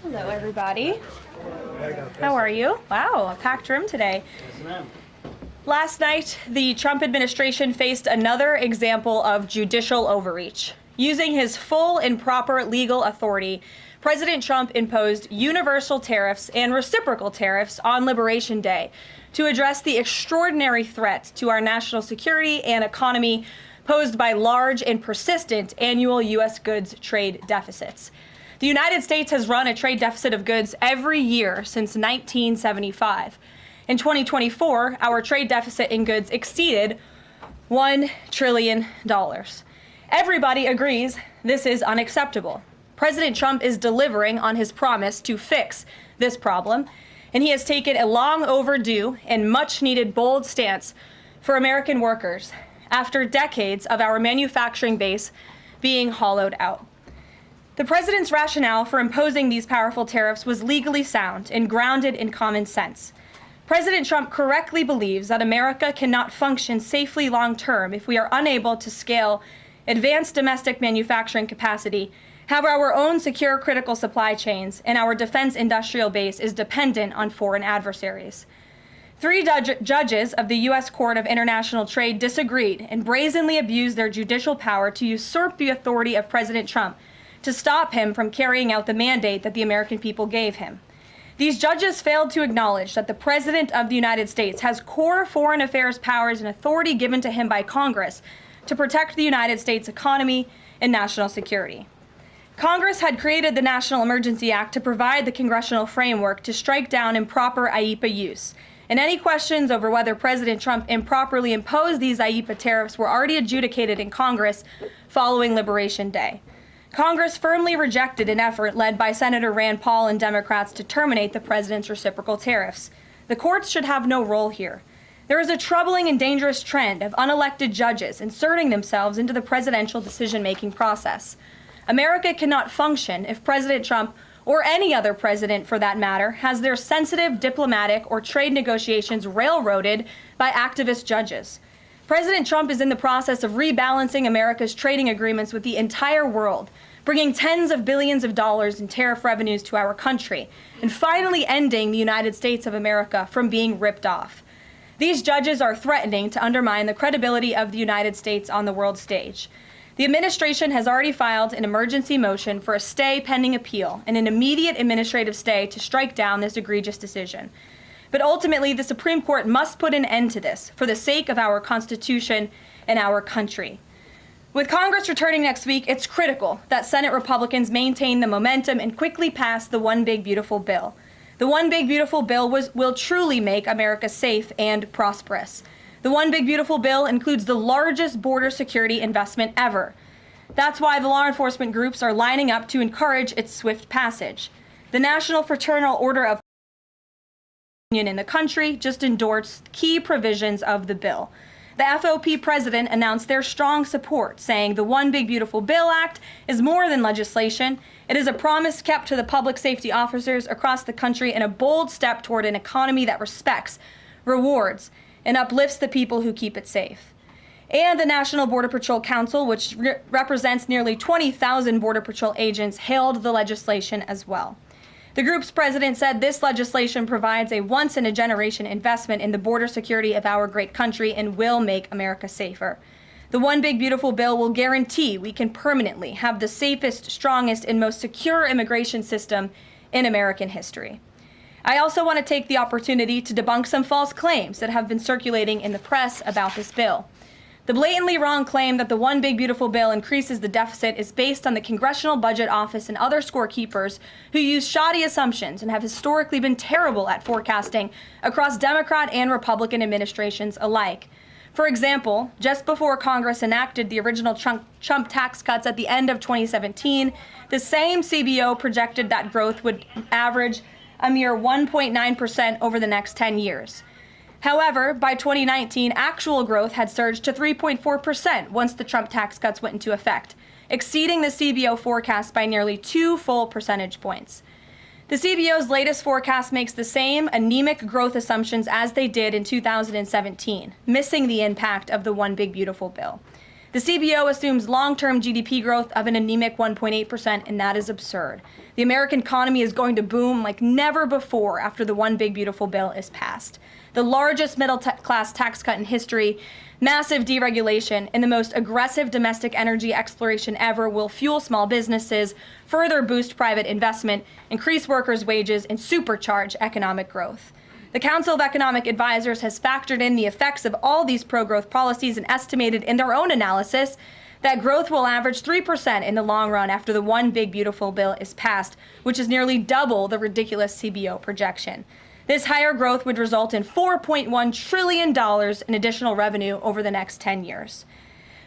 Hello, everybody. How are you? Wow, a packed room today. Last night, the Trump administration faced another example of judicial overreach. Using his full and proper legal authority, President Trump imposed universal tariffs and reciprocal tariffs on Liberation Day to address the extraordinary threat to our national security and economy posed by large and persistent annual U.S. goods trade deficits. The United States has run a trade deficit of goods every year since 1975. In 2024, our trade deficit in goods exceeded $1 trillion. Everybody agrees this is unacceptable. President Trump is delivering on his promise to fix this problem, and he has taken a long overdue and much needed bold stance for American workers after decades of our manufacturing base being hollowed out. The president's rationale for imposing these powerful tariffs was legally sound and grounded in common sense. President Trump correctly believes that America cannot function safely long-term if we are unable to scale advanced domestic manufacturing capacity, have our own secure critical supply chains, and our defense industrial base is dependent on foreign adversaries. Three judges of the U.S. Court of International Trade disagreed and brazenly abused their judicial power to usurp the authority of President Trump to stop him from carrying out the mandate that the American people gave him. These judges failed to acknowledge that the President of the United States has core foreign affairs powers and authority given to him by Congress to protect the United States economy and national security. Congress had created the National Emergency Act to provide the congressional framework to strike down improper IEEPA use, and any questions over whether President Trump improperly imposed these IEEPA tariffs were already adjudicated in Congress following Liberation Day. Congress firmly rejected an effort led by Senator Rand Paul and Democrats to terminate the president's reciprocal tariffs. The courts should have no role here. There is a troubling and dangerous trend of unelected judges inserting themselves into the presidential decision-making process. America cannot function if President Trump, or any other president for that matter, has their sensitive diplomatic or trade negotiations railroaded by activist judges. President Trump is in the process of rebalancing America's trading agreements with the entire world, bringing tens of billions of dollars in tariff revenues to our country, and finally ending the United States of America from being ripped off. These judges are threatening to undermine the credibility of the United States on the world stage. The administration has already filed an emergency motion for a stay pending appeal and an immediate administrative stay to strike down this egregious decision. But ultimately, the Supreme Court must put an end to this for the sake of our Constitution and our country. With Congress returning next week, it's critical that Senate Republicans maintain the momentum and quickly pass the One Big Beautiful Bill. The One Big Beautiful Bill will truly make America safe and prosperous. The One Big Beautiful Bill includes the largest border security investment ever. That's why the law enforcement groups are lining up to encourage its swift passage. The National Fraternal Order of in the country just endorsed key provisions of the bill. The FOP president announced their strong support, saying the One Big Beautiful Bill Act is more than legislation. It is a promise kept to the public safety officers across the country and a bold step toward an economy that respects, rewards, and uplifts the people who keep it safe. And the National Border Patrol Council, which represents nearly 20,000 Border Patrol agents, hailed the legislation as well. The group's president said this legislation provides a once-in-a-generation investment in the border security of our great country and will make America safer. The One Big Beautiful Bill will guarantee we can permanently have the safest, strongest, and most secure immigration system in American history. I also want to take the opportunity to debunk some false claims that have been circulating in the press about this bill. The blatantly wrong claim that the One Big Beautiful Bill increases the deficit is based on the Congressional Budget Office and other scorekeepers who use shoddy assumptions and have historically been terrible at forecasting across Democrat and Republican administrations alike. For example, just before Congress enacted the original Trump tax cuts at the end of 2017, the same CBO projected that growth would average a mere 1.9% over the next 10 years. However, by 2019, actual growth had surged to 3.4% once the Trump tax cuts went into effect, exceeding the CBO forecast by nearly 2 full percentage points. The CBO's latest forecast makes the same anemic growth assumptions as they did in 2017, missing the impact of the One Big Beautiful Bill. The CBO assumes long-term GDP growth of an anemic 1.8%, and that is absurd. The American economy is going to boom like never before after the One Big Beautiful Bill is passed. The largest middle-class tax cut in history, massive deregulation, and the most aggressive domestic energy exploration ever will fuel small businesses, further boost private investment, increase workers' wages, and supercharge economic growth. The Council of Economic Advisors has factored in the effects of all these pro-growth policies and estimated in their own analysis that growth will average 3% in the long run after the One Big Beautiful Bill is passed, which is nearly double the ridiculous CBO projection. This higher growth would result in $4.1 trillion in additional revenue over the next 10 years.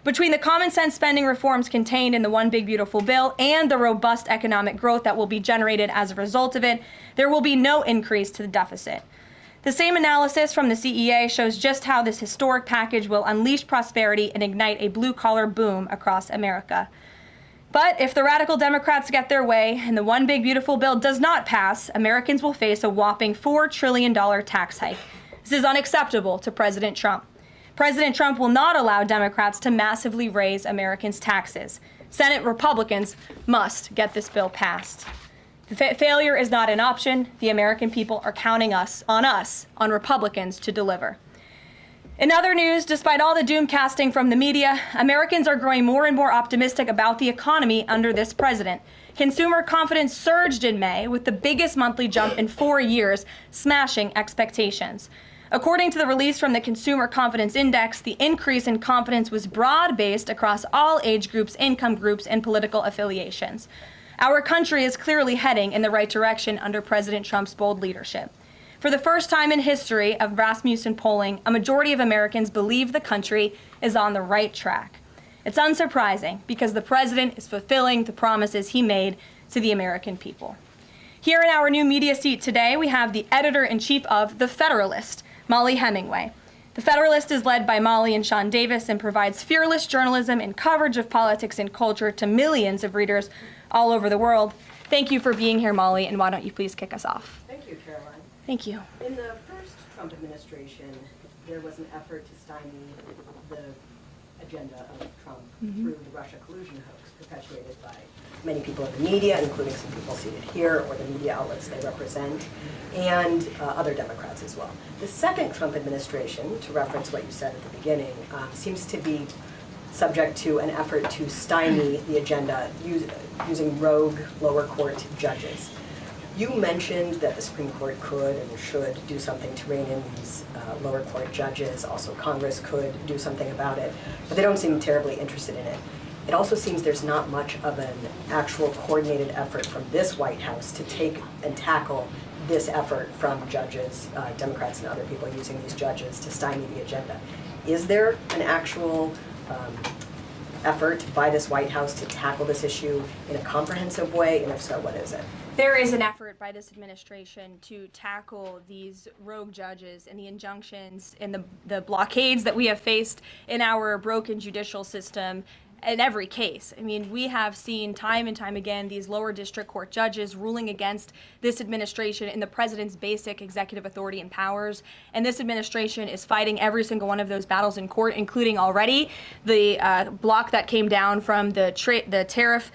Between the common sense spending reforms contained in the One Big Beautiful Bill and the robust economic growth that will be generated as a result of it, there will be no increase to the deficit. The same analysis from the CEA shows just how this historic package will unleash prosperity and ignite a blue-collar boom across America. But if the radical Democrats get their way and the One Big Beautiful Bill does not pass, Americans will face a whopping $4 trillion tax hike. This is unacceptable to President Trump. President Trump will not allow Democrats to massively raise Americans' taxes. Senate Republicans must get this bill passed. Failure is not an option. The American people are counting on Republicans to deliver. In other news, despite all the doom casting from the media, Americans are growing more and more optimistic about the economy under this president. Consumer confidence surged in May with the biggest monthly jump in 4 years, smashing expectations. According to the release from the Consumer Confidence Index, the increase in confidence was broad-based across all age groups, income groups, and political affiliations. Our country is clearly heading in the right direction under President Trump's bold leadership. For the first time in history of Rasmussen polling, a majority of Americans believe the country is on the right track. It's unsurprising because the president is fulfilling the promises he made to the American people. Here in our new media seat today, we have the editor-in-chief of The Federalist, Molly Hemingway. The Federalist is led by Molly and Sean Davis and provides fearless journalism and coverage of politics and culture to millions of readers all over the world. Thank you for being here, Molly, and why don't you please kick us off? Thank you, Karoline. Thank you. In the first Trump administration, there was an effort to stymie the agenda of Trump through the Russia collusion hoax perpetuated by many people in the media, including some people seated here, or the media outlets they represent, and other Democrats as well. The second Trump administration, to reference what you said at the beginning, seems to be subject to an effort to stymie the agenda using rogue lower court judges. You mentioned that the Supreme Court could and should do something to rein in these lower court judges. Also, Congress could do something about it, but they don't seem terribly interested in it. It also seems there's not much of an actual coordinated effort from this White House to take and tackle this effort from judges, Democrats and other people using these judges to stymie the agenda. Is there an actual effort by this White House to tackle this issue in a comprehensive way, and if so, what is it? There is an effort by this administration to tackle these rogue judges and the injunctions and the blockades that we have faced in our broken judicial system in every case. I mean, we have seen time and time again these lower district court judges ruling against this administration in the president's basic executive authority and powers. And this administration is fighting every single one of those battles in court, including already the block that came down from the tariff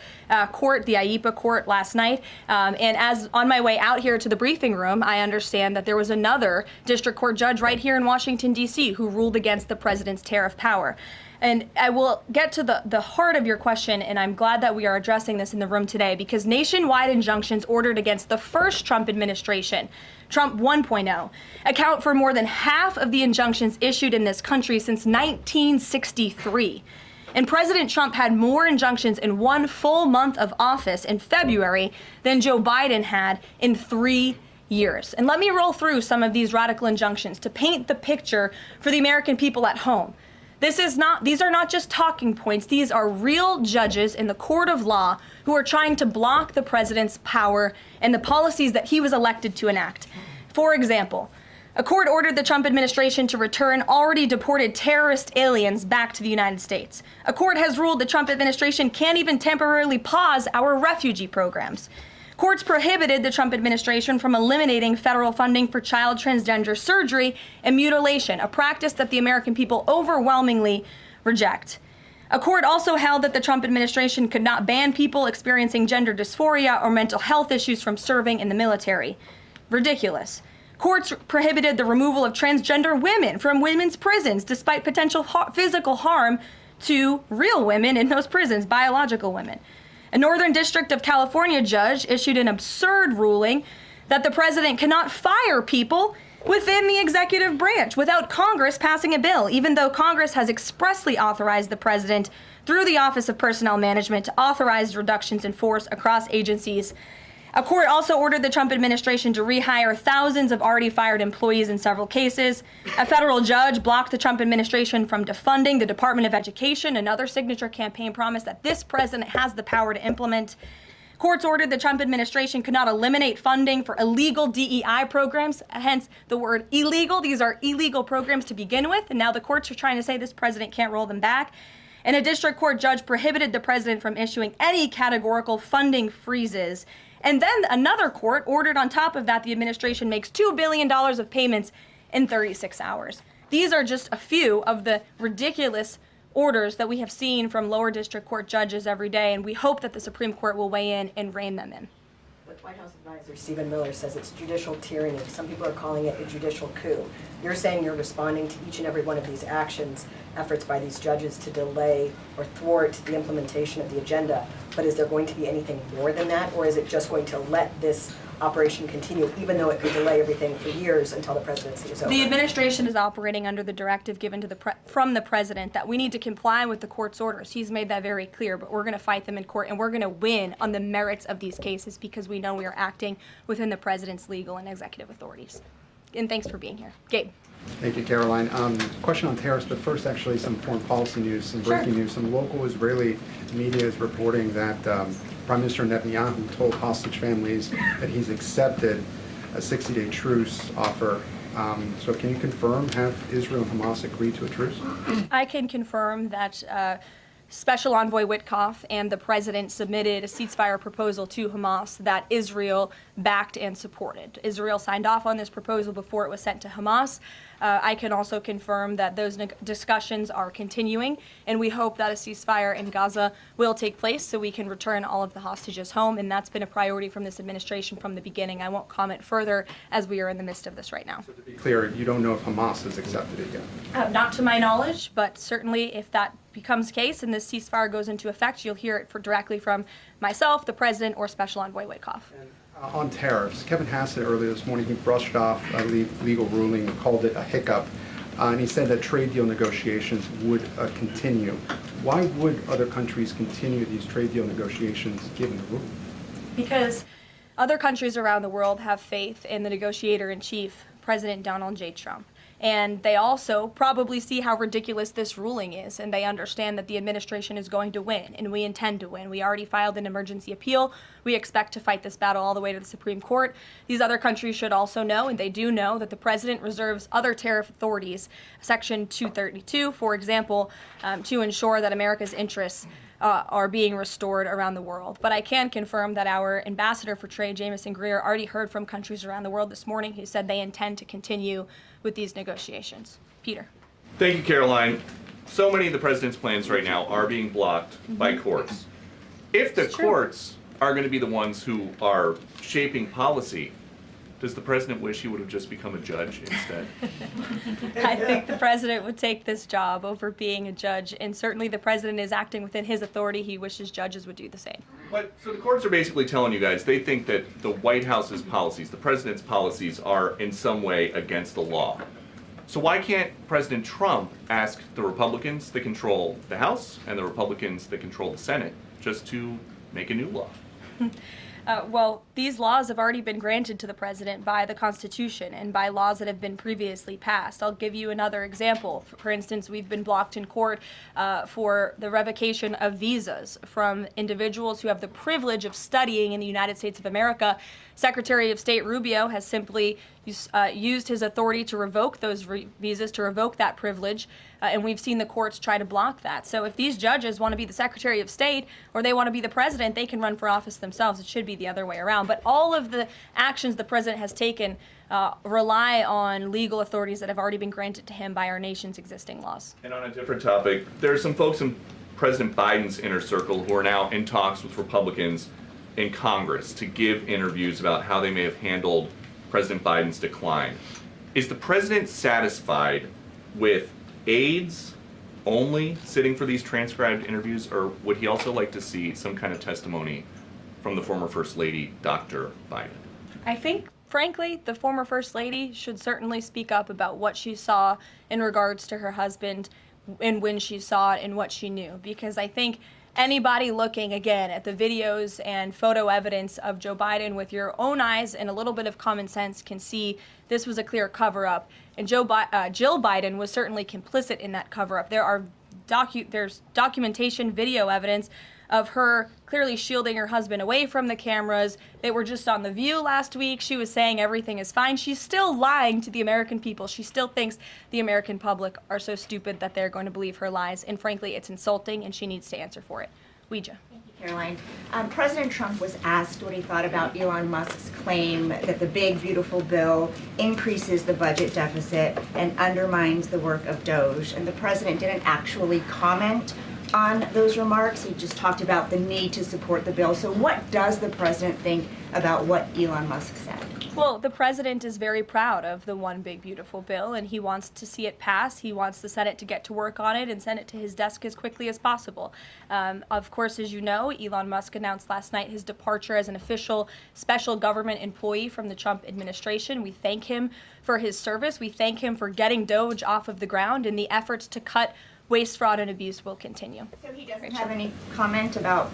court, the IEPA court last night. And as on my way out here to the briefing room, I understand that there was another district court judge right here in Washington, D.C. who ruled against the president's tariff power. And I will get to the heart of your question, and I'm glad that we are addressing this in the room today, because nationwide injunctions ordered against the first Trump administration, Trump 1.0, account for more than half of the injunctions issued in this country since 1963. And President Trump had more injunctions in one full month of office in February than Joe Biden had in 3 years. And let me roll through some of these radical injunctions to paint the picture for the American people at home. These are not just talking points. These are real judges in the court of law who are trying to block the president's power and the policies that he was elected to enact. For example, a court ordered the Trump administration to return already deported terrorist aliens back to the United States. A court has ruled the Trump administration can't even temporarily pause our refugee programs. Courts prohibited the Trump administration from eliminating federal funding for child transgender surgery and mutilation, a practice that the American people overwhelmingly reject. A court also held that the Trump administration could not ban people experiencing gender dysphoria or mental health issues from serving in the military. Ridiculous. Courts prohibited the removal of transgender women from women's prisons despite potential physical harm to real women in those prisons, biological women. A Northern District of California judge issued an absurd ruling that the president cannot fire people within the executive branch without Congress passing a bill, even though Congress has expressly authorized the president through the Office of Personnel Management to authorize reductions in force across agencies. A court also ordered the Trump administration to rehire thousands of already fired employees in several cases. A federal judge blocked the Trump administration from defunding the Department of Education, another signature campaign promise that this president has the power to implement. Courts ordered the Trump administration could not eliminate funding for illegal DEI programs, hence the word illegal. These are illegal programs to begin with, and now the courts are trying to say this president can't roll them back. And a district court judge prohibited the president from issuing any categorical funding freezes. And then another court ordered on top of that the administration makes $2 billion of payments in 36 hours. These are just a few of the ridiculous orders that we have seen from lower district court judges every day, and we hope that the Supreme Court will weigh in and rein them in. But White House advisor Stephen Miller says it's judicial tyranny. Some people are calling it a judicial coup. You're saying you're responding to each and every one of these actions, efforts by these judges to delay or thwart the implementation of the agenda. But is there going to be anything more than that, or is it just going to let this operation continue, even though it could delay everything for years until the presidency is over? The administration is operating under the directive given to from the president that we need to comply with the court's orders. He's made that very clear, but we're going to fight them in court, and we're going to win on the merits of these cases because we know we are acting within the president's legal and executive authorities. And thanks for being here. Gabe. Thank you, Karoline. Question on tariffs, but first actually some foreign policy news, some breaking news. Some local Israeli media is reporting that Prime Minister Netanyahu told hostage families that he's accepted a 60-day truce offer. So can you confirm, have Israel and Hamas agreed to a truce? I can confirm that Special Envoy Witkoff and the president submitted a ceasefire proposal to Hamas that Israel backed and supported. Israel signed off on this proposal before it was sent to Hamas. I can also confirm that those discussions are continuing, and we hope that a ceasefire in Gaza will take place so we can return all of the hostages home, and that's been a priority from this administration from the beginning. I won't comment further as we are in the midst of this right now. So to be clear, you don't know if Hamas has accepted it yet? Not to my knowledge, but certainly if that becomes the case and this ceasefire goes into effect, you'll hear it directly from myself, the president, or Special Envoy Witkoff. On tariffs, Kevin Hassett earlier this morning, he brushed off a legal ruling and called it a hiccup, and he said that trade deal negotiations would continue. Why would other countries continue these trade deal negotiations given the ruling? Because other countries around the world have faith in the negotiator-in-chief, President Donald J. Trump. And they also probably see how ridiculous this ruling is, and they understand that the administration is going to win, and we intend to win. We already filed an emergency appeal. We expect to fight this battle all the way to the Supreme Court. These other countries should also know, and they do know, that the president reserves other tariff authorities, Section 232, for example, to ensure that America's interests are being restored around the world. But I can confirm that our ambassador for trade, Jamison Greer, already heard from countries around the world this morning who said they intend to continue with these negotiations. Peter. Thank you, Karoline. So many of the president's plans right now are being blocked by courts. If the courts are going to be the ones who are shaping policy, does the president wish he would have just become a judge instead? I think the president would take this job over being a judge, and certainly the president is acting within his authority. He wishes judges would do the same. But so the courts are basically telling you guys they think that the White House's policies, the president's policies, are in some way against the law. So why can't President Trump ask the Republicans that control the House and the Republicans that control the Senate just to make a new law? Well, these laws have already been granted to the president by the Constitution and by laws that have been previously passed. I'll give you another example. For instance, we've been blocked in court for the revocation of visas from individuals who have the privilege of studying in the United States of America. Secretary of State Rubio has simply used his authority to revoke those visas, to revoke that privilege, and we've seen the courts try to block that. So if these judges want to be the Secretary of State or they want to be the president, they can run for office themselves. It should be the other way around. But all of the actions the president has taken rely on legal authorities that have already been granted to him by our nation's existing laws. And on a different topic, there are some folks in President Biden's inner circle, who are now in talks with Republicans in Congress to give interviews about how they may have handled President Biden's decline. Is the president satisfied with aides only sitting for these transcribed interviews, or would he also like to see some kind of testimony from the former First Lady, Dr. Biden? I think, frankly, the former First Lady should certainly speak up about what she saw in regards to her husband and when she saw it and what she knew. Because I think anybody looking, again, at the videos and photo evidence of Joe Biden with your own eyes and a little bit of common sense can see this was a clear cover-up. And Jill Biden was certainly complicit in that cover-up. There's documentation, video evidence of her clearly shielding her husband away from the cameras. They were just on The View last week. She was saying everything is fine. She's still lying to the American people. She still thinks the American public are so stupid that they're going to believe her lies. And frankly, it's insulting, and she needs to answer for it. Ouija. Thank you, Caroline. President Trump was asked what he thought about Elon Musk's claim that the big, beautiful bill increases the budget deficit and undermines the work of DOGE. And the president didn't actually comment on those remarks. He just talked about the need to support the bill. So what does the president think about what Elon Musk said? Well, the president is very proud of the one big beautiful bill, and he wants to see it pass. He wants the Senate to get to work on it and send it to his desk as quickly as possible. Of course, as you know, Elon Musk announced last night his departure as an official special government employee from the Trump administration. We thank him for his service. We thank him for getting DOGE off of the ground, and the efforts to cut waste, fraud, and abuse will continue. So he doesn't have any comment about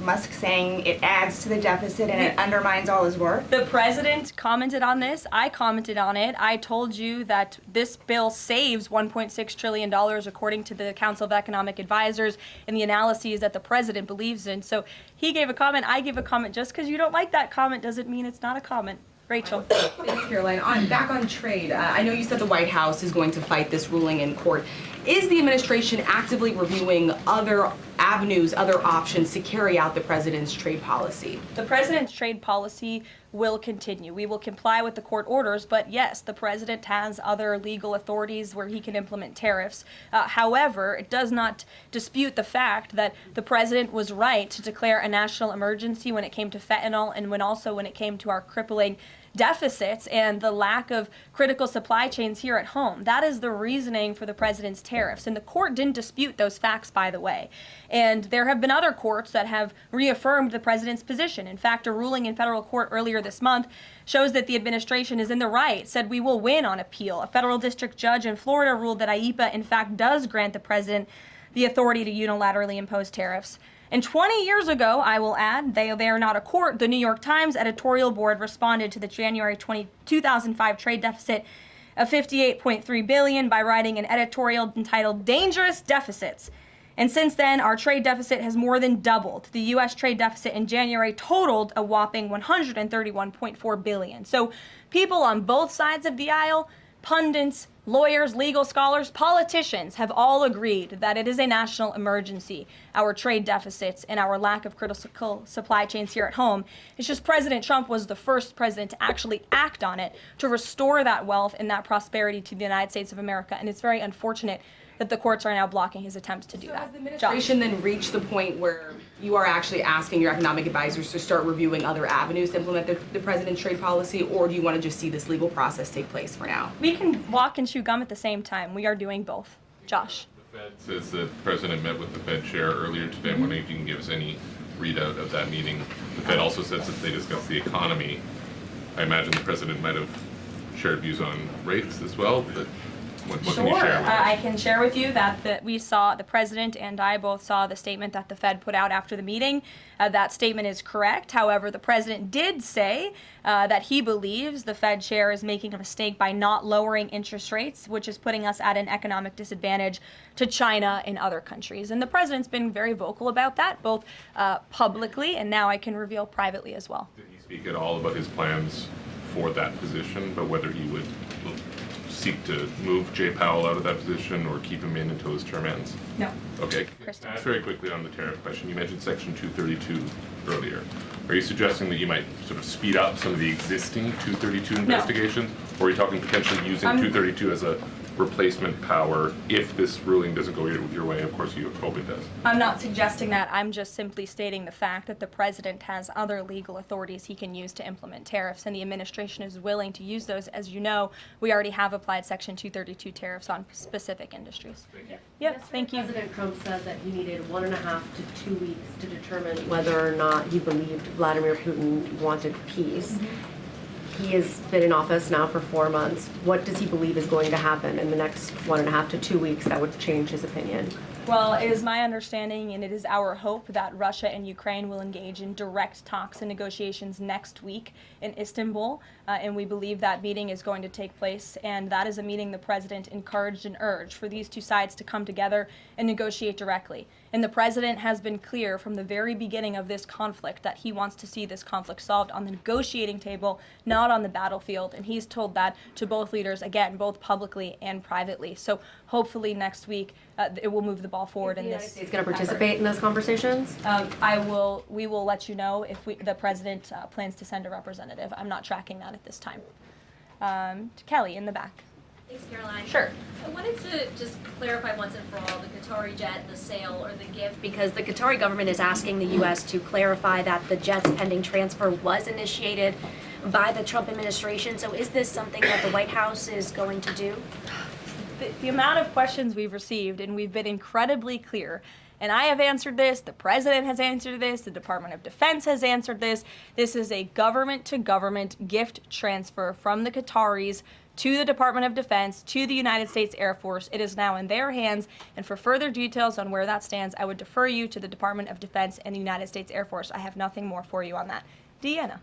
Musk saying it adds to the deficit and it undermines all his work? The president commented on this. I commented on it. I told you that this bill saves $1.6 trillion according to the Council of Economic Advisors and the analyses that the president believes in. So he gave a comment. I gave a comment. Just because you don't like that comment doesn't mean it's not a comment. Rachel. Thanks, Caroline. Back on trade, I know you said the White House is going to fight this ruling in court. Is the administration actively reviewing other avenues, other options to carry out the president's trade policy? The president's trade policy will continue. We will comply with the court orders, but yes, the president has other legal authorities where he can implement tariffs. However, it does not dispute the fact that the president was right to declare a national emergency when it came to fentanyl and when it came to our crippling deficits and the lack of critical supply chains here at home. That is the reasoning for the president's tariffs. And the court didn't dispute those facts, by the way. And there have been other courts that have reaffirmed the president's position. In fact, a ruling in federal court earlier this month shows that the administration is in the right, said we will win on appeal. A federal district judge in Florida ruled that IEPA, in fact, does grant the president the authority to unilaterally impose tariffs. And 20 years ago, I will add, they are not a court, the New York Times editorial board responded to the January 2005 trade deficit of $58.3 billion by writing an editorial entitled Dangerous Deficits. And since then, our trade deficit has more than doubled. The U.S. trade deficit in January totaled a whopping $131.4 billion. So people on both sides of the aisle, pundits, lawyers, legal scholars, politicians have all agreed that it is a national emergency, our trade deficits and our lack of critical supply chains here at home. It's just President Trump was the first president to actually act on it, to restore that wealth and that prosperity to the United States of America. And it's very unfortunate that the courts are now blocking his attempts to do that. Has the administration then reached the point where you are actually asking your economic advisors to start reviewing other avenues to implement the president's trade policy, or do you want to just see this legal process take place for now? We can walk and chew gum at the same time. We are doing both. Josh. The Fed says the president met with the Fed chair earlier today. I'm wondering if you can give us any readout of that meeting. The Fed also says that they discussed the economy. I imagine the president might have shared views on rates as well, but what can you share with us? I can share with you that we saw, the president and I both saw the statement that the Fed put out after the meeting. That statement is correct. However, the president did say that he believes the Fed chair is making a mistake by not lowering interest rates, which is putting us at an economic disadvantage to China and other countries. And the president's been very vocal about that, both publicly and now I can reveal privately as well. Did he speak at all about his plans for that position, but whether he would seek to move Jay Powell out of that position or keep him in until his term ends? No. Okay. Kristen. Ask very quickly on the tariff question. You mentioned Section 232 earlier. Are you suggesting that you might sort of speed up some of the existing 232 investigations? Or are you talking potentially using 232 as a replacement power if this ruling doesn't go your way? Of course, you hope it does. I'm not suggesting that. I'm just simply stating the fact that the president has other legal authorities he can use to implement tariffs, and the administration is willing to use those. As you know, we already have applied Section 232 tariffs on specific industries. Yep, thank you. President Trump said that he needed 1.5 to 2 weeks to determine whether or not he believed Vladimir Putin wanted peace. He has been in office now for 4 months. What does he believe is going to happen in the next 1.5 to 2 weeks that would change his opinion? Well, it is my understanding and it is our hope that Russia and Ukraine will engage in direct talks and negotiations next week in Istanbul, and we believe that meeting is going to take place, and that is a meeting the president encouraged and urged for these two sides to come together and negotiate directly. And the president has been clear from the very beginning of this conflict that he wants to see this conflict solved on the negotiating table, not on the battlefield, and he's told that to both leaders, again, both publicly and privately. So hopefully next week it will move the ball forward in this. He's going to participate in those conversations? We will let you know if the president plans to send a representative. I'm not tracking that at this time. Kelly in the back. Thanks, Caroline. Sure. I wanted to just clarify once and for all the Qatari jet, the sale, or the gift, because the Qatari government is asking the U.S. to clarify that the jet's pending transfer was initiated by the Trump administration. So is this something that the White House is going to do? The amount of questions we've received, and we've been incredibly clear, and I have answered this, the president has answered this, the Department of Defense has answered this. This is a government-to-government gift transfer from the Qataris to the Department of Defense, to the United States Air Force. It is now in their hands, and for further details on where that stands, I would defer you to the Department of Defense and the United States Air Force. I have nothing more for you on that. Deanna.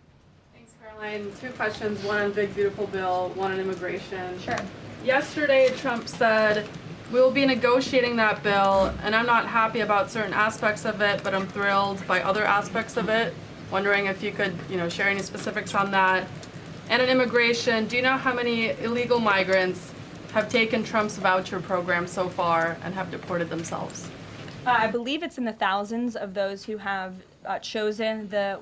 Thanks, Caroline. 2 questions, one on Big Beautiful Bill, one on immigration. Sure. Yesterday, Trump said, we will be negotiating that bill, and I'm not happy about certain aspects of it, but I'm thrilled by other aspects of it. Wondering if you could, share any specifics on that. And on immigration, do you know how many illegal migrants have taken Trump's voucher program so far and have deported themselves? I believe it's in the thousands of those who have chosen the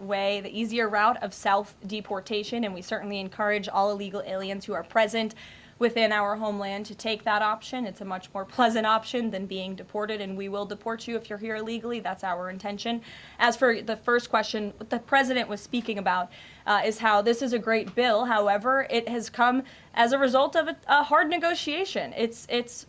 easier route of self-deportation, and we certainly encourage all illegal aliens who are present within our homeland to take that option. It's a much more pleasant option than being deported, and we will deport you if you're here illegally. That's our intention. As for the first question, what the president was speaking about is how this is a great bill. However, it has come as a result of a hard negotiation. It's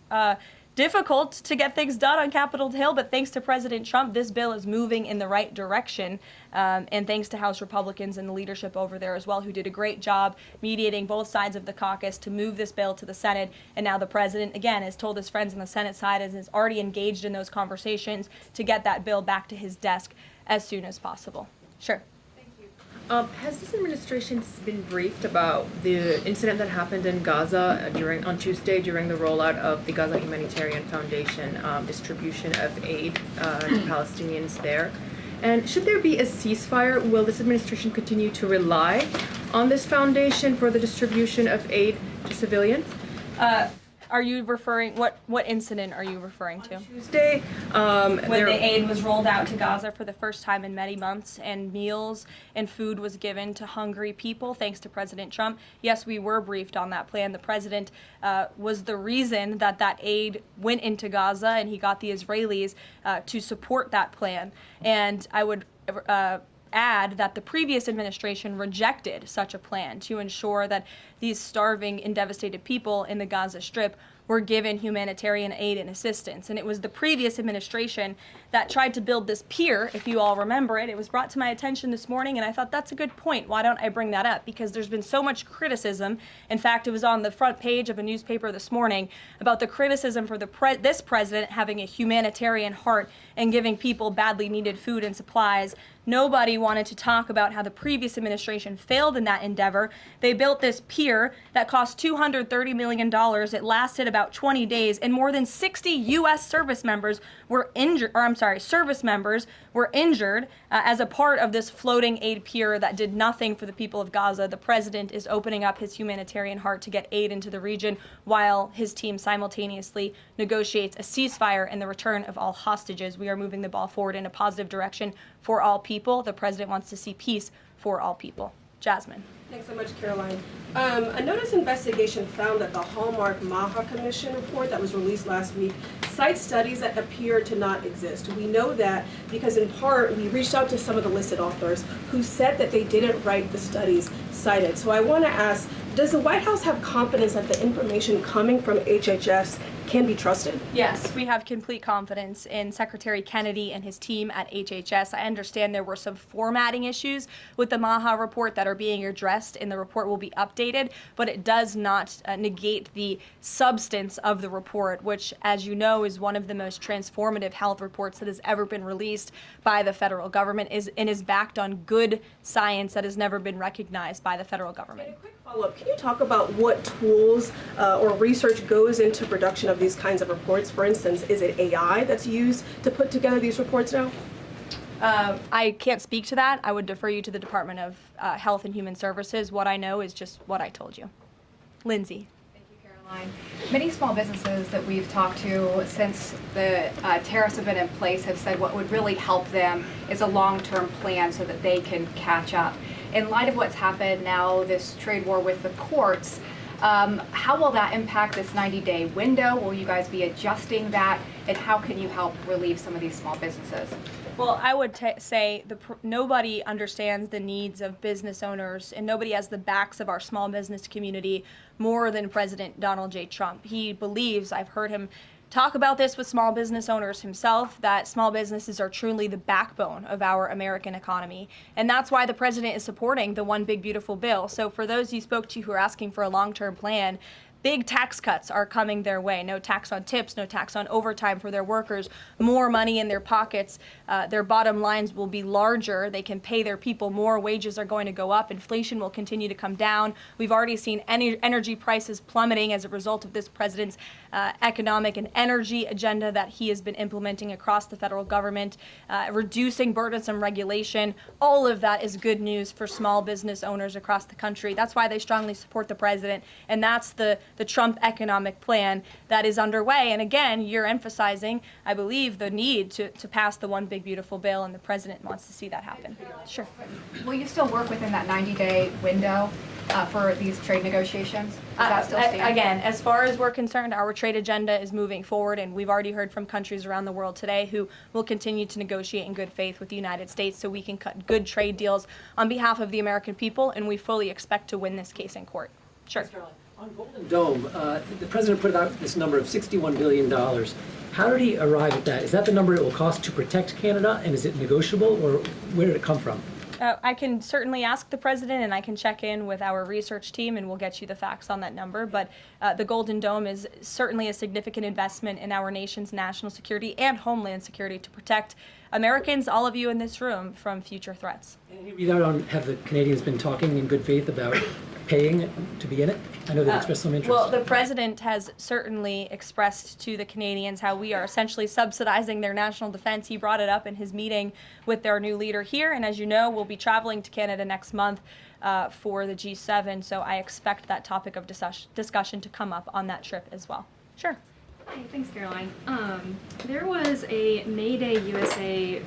difficult to get things done on Capitol Hill, but thanks to President Trump, this bill is moving in the right direction. And thanks to House Republicans and the leadership over there as well, who did a great job mediating both sides of the caucus to move this bill to the Senate. And now the president, again, has told his friends on the Senate side and is already engaged in those conversations to get that bill back to his desk as soon as possible. Sure. Has this administration been briefed about the incident that happened in Gaza on Tuesday during the rollout of the Gaza Humanitarian Foundation distribution of aid to Palestinians there? And should there be a ceasefire, will this administration continue to rely on this foundation for the distribution of aid to civilians? Are you referring, what incident are you referring to? Tuesday, when the aid was rolled out to Gaza for the first time in many months, and meals and food was given to hungry people thanks to President Trump. Yes, we were briefed on that plan. The president was the reason that that aid went into Gaza, and he got the Israelis to support that plan. And I would add that the previous administration rejected such a plan to ensure that these starving and devastated people in the Gaza Strip were given humanitarian aid and assistance. And it was the previous administration that tried to build this pier, if you all remember it. It was brought to my attention this morning, and I thought that's a good point. Why don't I bring that up? Because there's been so much criticism. In fact, it was on the front page of a newspaper this morning about the criticism for this president having a humanitarian heart and giving people badly needed food and supplies. Nobody wanted to talk about how the previous administration failed in that endeavor. They built this pier that cost $230 million. It lasted about 20 days, and more than 60 U.S. service members were injured, as a part of this floating aid pier that did nothing for the people of Gaza. The president is opening up his humanitarian heart to get aid into the region while his team simultaneously negotiates a ceasefire and the return of all hostages. We are moving the ball forward in a positive direction for all people. The president wants to see peace for all people. Jasmine. Thanks so much, Caroline. A notice investigation found that the Hallmark Maha Commission report that was released last week cites studies that appear to not exist. We know that because in part we reached out to some of the listed authors who said that they didn't write the studies cited. So I want to ask, does the White House have confidence that the information coming from HHS can be trusted? Yes, we have complete confidence in Secretary Kennedy and his team at HHS. I understand there were some formatting issues with the Maha report that are being addressed, and the report will be updated, but it does not negate the substance of the report, which, as you know, is one of the most transformative health reports that has ever been released by the federal government and is backed on good science that has never been recognized by the federal government. And a quick follow-up, can you talk about what tools or research goes into production of these kinds of reports? For instance, is it AI that's used to put together these reports now? I can't speak to that. I would defer you to the Department of Health and Human Services. What I know is just what I told you. Lindsay. Thank you, Caroline. Many small businesses that we've talked to since the tariffs have been in place have said what would really help them is a long-term plan so that they can catch up. In light of what's happened now, this trade war with the courts, how will that impact this 90-day window? Will you guys be adjusting that? And how can you help relieve some of these small businesses? Well, I would say nobody understands the needs of business owners, and nobody has the backs of our small business community more than President Donald J. Trump. He believes, I've heard him talk about this with small business owners himself, that small businesses are truly the backbone of our American economy. And that's why the president is supporting the One Big Beautiful Bill. So for those you spoke to who are asking for a long-term plan, big tax cuts are coming their way. No tax on tips, no tax on overtime for their workers, more money in their pockets. Their bottom lines will be larger. They can pay their people more. Wages are going to go up. Inflation will continue to come down. We've already seen energy prices plummeting as a result of this president's economic and energy agenda that he has been implementing across the federal government, reducing burdensome regulation. All of that is good news for small business owners across the country. That's why they strongly support the president, and that's the Trump economic plan that is underway. And again, you're emphasizing, I believe, the need to pass the One Big Beautiful Bill, and the president wants to see that happen. Sure. Will you still work within that 90-day window for these trade negotiations? Does that still stand? Again, as far as we're concerned, our trade agenda is moving forward, and we've already heard from countries around the world today who will continue to negotiate in good faith with the United States so we can cut good trade deals on behalf of the American people, and we fully expect to win this case in court. Sure. On Golden Dome, the president put out this number of $61 billion. How did he arrive at that? Is that the number it will cost to protect Canada, and is it negotiable, or where did it come from? I can certainly ask the president, and I can check in with our research team, and we'll get you the facts on that number. But the Golden Dome is certainly a significant investment in our nation's national security and homeland security to protect Americans, all of you in this room, from future threats. Any readout on, have the Canadians been talking in good faith about paying to be in it? I know they've expressed some interest. Well, the president has certainly expressed to the Canadians how we are essentially subsidizing their national defense. He brought it up in his meeting with their new leader here, and as you know, we'll be traveling to Canada next month for the G7, so I expect that topic of discussion to come up on that trip as well. Sure. Hi, thanks, Caroline. There was a May Day USA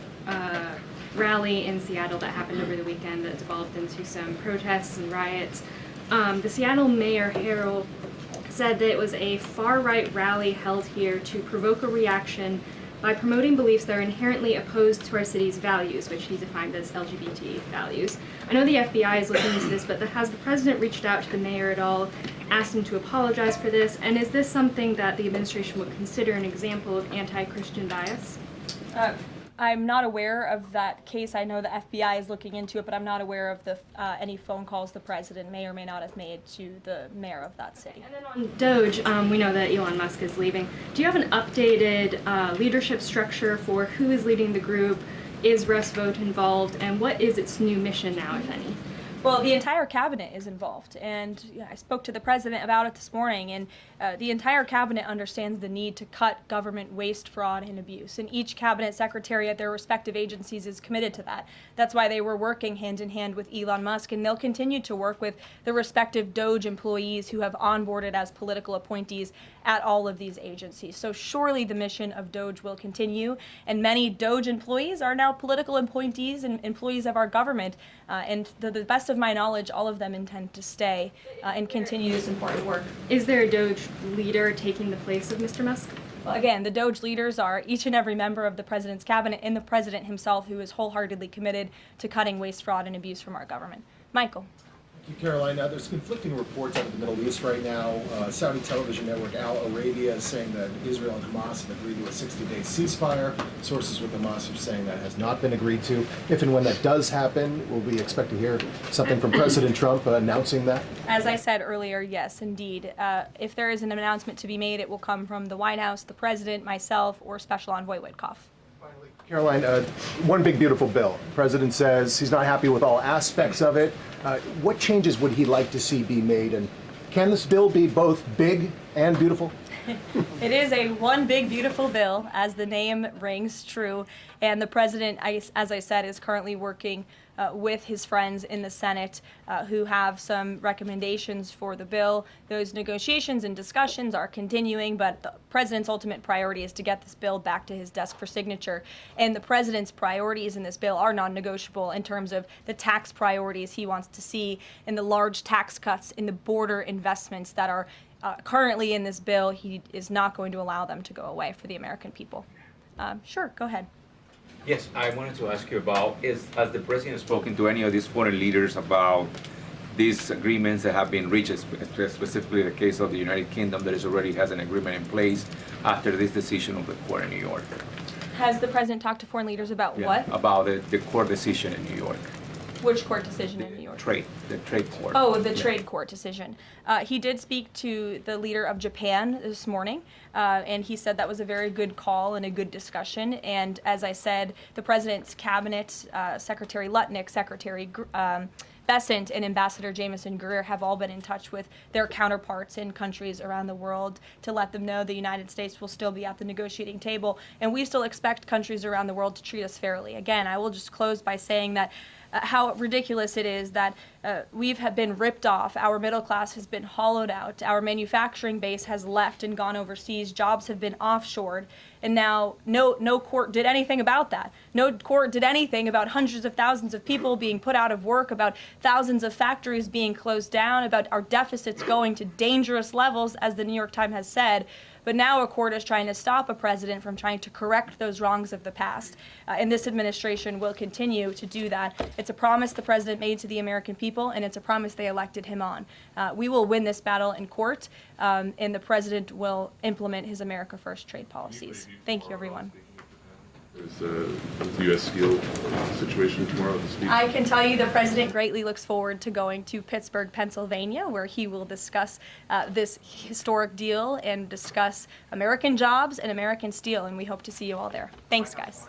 rally in Seattle that happened over the weekend that devolved into some protests and riots. The Seattle Mayor Harrell said that it was a far-right rally held here to provoke a reaction by promoting beliefs that are inherently opposed to our city's values, which he defined as LGBT values. I know the FBI is looking into this, but has the president reached out to the mayor at all, asked him to apologize for this, and is this something that the administration would consider an example of anti-Christian bias? I'm not aware of that case. I know the FBI is looking into it, but I'm not aware of any phone calls the president may or may not have made to the mayor of that city. And then on DOGE, we know that Elon Musk is leaving. Do you have an updated leadership structure for who is leading the group? Is Russ Vought involved? And what is its new mission now, if any? Well, the entire cabinet is involved, and I spoke to the president about it this morning, and the entire cabinet understands the need to cut government waste, fraud, and abuse, and each cabinet secretary at their respective agencies is committed to that. That's why they were working hand in hand with Elon Musk, and they'll continue to work with the respective DOGE employees who have onboarded as political appointees at all of these agencies. So surely the mission of DOGE will continue, and many DOGE employees are now political appointees and employees of our government, and to the best of of my knowledge, all of them intend to stay and continue this important work. Is there a DOGE leader taking the place of Mr. Musk? Well, again, the DOGE leaders are each and every member of the president's cabinet and the president himself, who is wholeheartedly committed to cutting waste, fraud, and abuse from our government. Michael. Thank you, Caroline. There's conflicting reports out of the Middle East right now. Saudi television network Al Arabia is saying that Israel and Hamas have agreed to a 60-day ceasefire. Sources with Hamas are saying that has not been agreed to. If and when that does happen, will we expect to hear something from President Trump announcing that? As I said earlier, yes, indeed. If there is an announcement to be made, it will come from the White House, the president, myself, or Special Envoy Witkoff. Caroline, one big beautiful bill. The president says he's not happy with all aspects of it. What changes would he like to see be made? And can this bill be both big and beautiful? It is a one big beautiful bill, as the name rings true, and the president, as I said, is currently working with his friends in the Senate who have some recommendations for the bill. Those negotiations and discussions are continuing, but the president's ultimate priority is to get this bill back to his desk for signature. And the president's priorities in this bill are non-negotiable in terms of the tax priorities he wants to see and the large tax cuts in the border investments that are currently in this bill. He is not going to allow them to go away for the American people. Sure, go ahead. Yes, I wanted to ask you about, has the president spoken to any of these foreign leaders about these agreements that have been reached, specifically the case of the United Kingdom that already has an agreement in place after this decision of the court in New York? Has the president talked to foreign leaders about what? About the court decision in New York. Which court decision in New York? The trade court. Oh, the trade court decision. He did speak to the leader of Japan this morning, and he said that was a very good call and a good discussion. And as I said, the president's cabinet, Secretary Lutnick, Secretary Bessent, and Ambassador Jameson Greer have all been in touch with their counterparts in countries around the world to let them know the United States will still be at the negotiating table, and we still expect countries around the world to treat us fairly. Again, I will just close by saying that how ridiculous it is that we've been ripped off, our middle class has been hollowed out, our manufacturing base has left and gone overseas, jobs have been offshored, and now no court did anything about that. No court did anything about hundreds of thousands of people being put out of work, about thousands of factories being closed down, about our deficits going to dangerous levels, as the New York Times has said. But now a court is trying to stop a president from trying to correct those wrongs of the past. And this administration will continue to do that. It's a promise the president made to the American people, and it's a promise they elected him on. We will win this battle in court, and the president will implement his America First trade policies. Thank you, everyone. Is the U.S. Steel situation tomorrow to speak? I can tell you the president greatly looks forward to going to Pittsburgh, Pennsylvania, where he will discuss this historic deal and discuss American jobs and American steel, and we hope to see you all there. Thanks, guys.